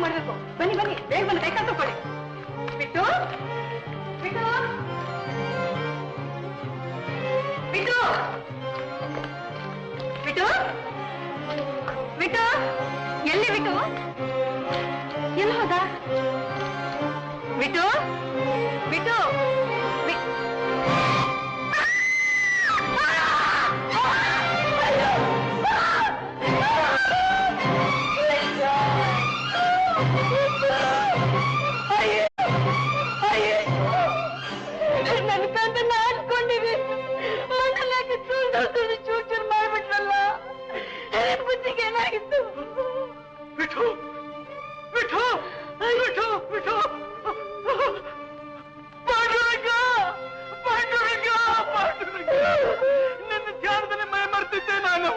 ಮಾಡ್ಬೇಕು. ಬನ್ನಿ ಬನ್ನಿ, ಬೇಗ ಬನ್ನಿ, ಕೈ ಕಾಲು ತಗೊಳ್ಳಿ. ಬಿಟ್ಟು ಬಿಟ್ಟು ಬಿಟ್ಟು ಬಿಟ್ಟು ಬಿಟ್ಟು ಎಲ್ಲಿ ಬಿಟ್ಟು ಎಲ್ಲಿ ಹೋದ? ಬಿಟ್ಟು ಬಿಟ್ಟು ನನ್ಕಂತ ಅನ್ಕೊಂಡಿವಿ ಮಣ್ಣಲ್ಲಾಗಿ ಚೂಚೂರ್ ಮಾಡ್ಬಿಟ್ರಲ್ಲ. ಬುದ್ಧಿಗೆ ಏನಾಗಿತ್ತು? ಬಿಟ್ಟು ಬಿಟ್ಟು ಬಿಟ್ಟು ಬಿಟ್ಟು ಪಾಂಡುರಂಗ ಪಾಂಡುರಂಗ ಪಾಂಡುರಂಗ ನಿನ್ನ ಧ್ಯಾನದಲ್ಲಿ ಮೈ ಮರ್ತಿದ್ದೆ ನಾನು.